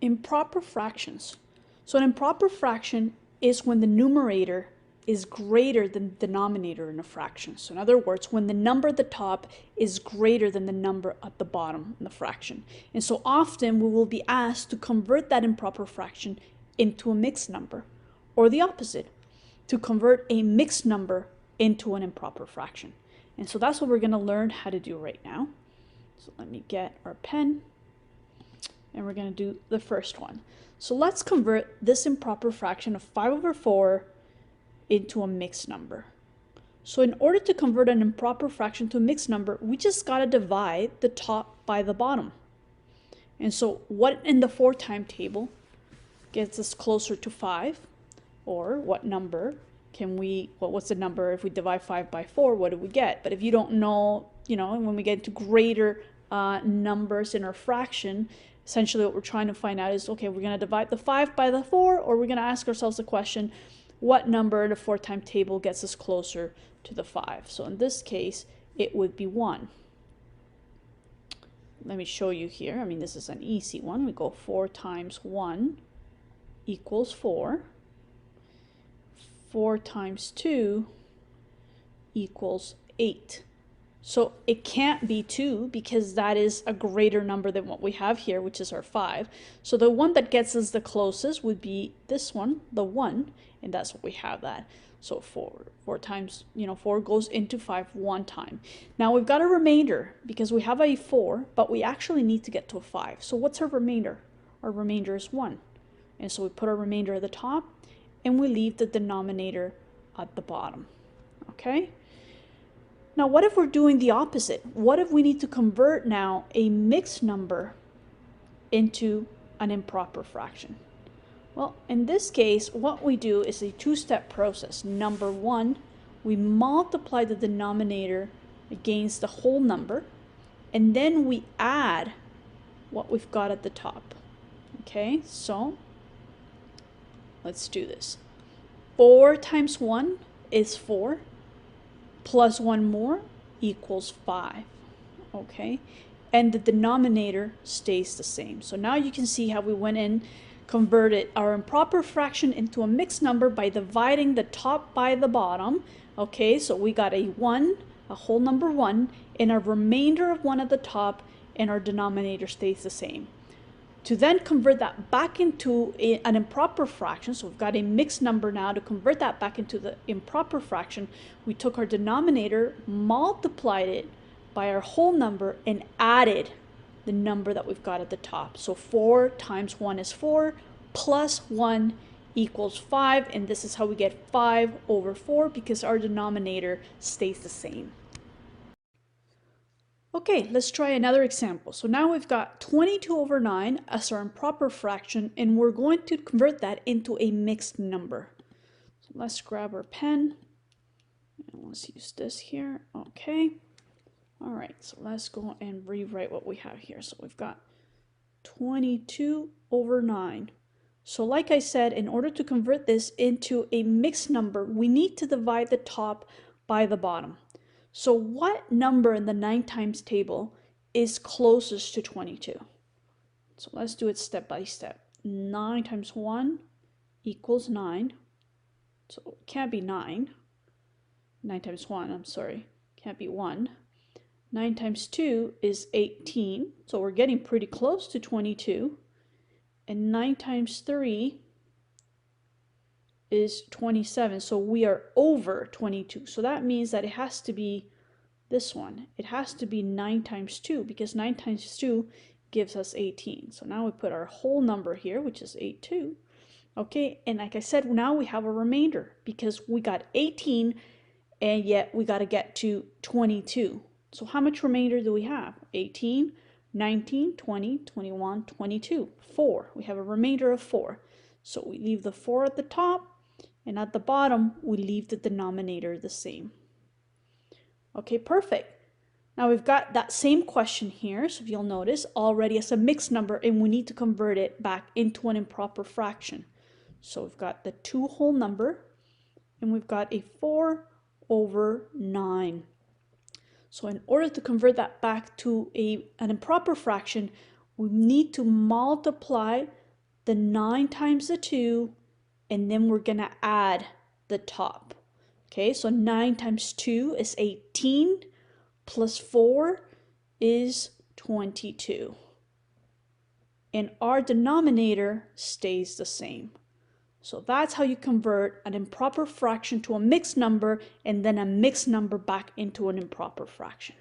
Improper fractions. So an improper fraction is when the numerator is greater than the denominator in a fraction. So in other words, when the number at the top is greater than the number at the bottom in the fraction. And so often we will be asked to convert that improper fraction into a mixed number, or the opposite, to convert a mixed number into an improper fraction. And so that's what we're going to learn how to do right now. So let me get our pen. And we're going to do the first one. So let's convert this improper fraction of 5 over 4 into a mixed number. So in order to convert an improper fraction to a mixed number, we just got to divide the top by the bottom. And so what in the 4 time table gets us closer to 5? Or what number can we, what's the number if we divide 5 by 4, what do we get? But if you don't know, when we get to greater numbers in our fraction, essentially what we're trying to find out is, okay, we're going to divide the 5 by the 4, or we're going to ask ourselves the question, what number in the 4 time table gets us closer to the 5? So in this case, it would be 1. Let me show you here. I mean, this is an easy one. We go 4 times 1 equals 4. 4 times 2 equals 8. So it can't be 2 because that is a greater number than what we have here, which is our 5. So the one that gets us the closest would be this one, the 1, and that's what we have that. So 4 times, 4 goes into 5 one time. Now we've got a remainder because we have a 4, but we actually need to get to a 5. So what's our remainder? Our remainder is 1. And so we put our remainder at the top and we leave the denominator at the bottom. Okay? Now, what if we're doing the opposite? What if we need to convert now a mixed number into an improper fraction? Well, in this case, what we do is a two-step process. Number one, we multiply the denominator against the whole number, and then we add what we've got at the top. Okay, so let's do this. 4 times 1 is 4. Plus 1 more equals 5, okay? And the denominator stays the same. So now you can see how we went in, converted our improper fraction into a mixed number by dividing the top by the bottom, okay? So we got a 1, a whole number 1, and a remainder of 1 at the top, and our denominator stays the same. To then convert that back into an improper fraction, so we've got a mixed number now, to convert that back into the improper fraction, we took our denominator, multiplied it by our whole number, and added the number that we've got at the top. So 4 times 1 is 4, plus 1 equals 5, and this is how we get 5 over 4 because our denominator stays the same. Okay, let's try another example. So now we've got 22 over 9 as our improper fraction, and we're going to convert that into a mixed number. So let's grab our pen, and let's use this here. Okay. All right, so let's go and rewrite what we have here. So we've got 22 over 9. So like I said, in order to convert this into a mixed number, we need to divide the top by the bottom. So what number in the 9 times table is closest to 22? So let's do it step by step. 9 times 1 equals 9. So it can't be 9. 9 times 1, I'm sorry, can't be 1. 9 times 2 is 18. So we're getting pretty close to 22. And 9 times 3 is 27, so we are over 22. So that means that it has to be this one. It has to be 9 times 2 because 9 times 2 gives us 18. So now we put our whole number here, which is 82. Okay, and like I said, now we have a remainder because we got 18 and yet we got to get to 22. So how much remainder do we have? 18, 19, 20, 21, 22, 4. We have a remainder of 4. So we leave the 4 at the top, and at the bottom, we leave the denominator the same. Okay, perfect. Now we've got that same question here, so if you'll notice, already as a mixed number, and we need to convert it back into an improper fraction. So we've got the 2 whole number, and we've got a 4 over 9. So in order to convert that back to an improper fraction, we need to multiply the 9 times the 2, and then we're going to add the top. Okay, so 9 times 2 is 18, plus 4 is 22. And our denominator stays the same. So that's how you convert an improper fraction to a mixed number and then a mixed number back into an improper fraction.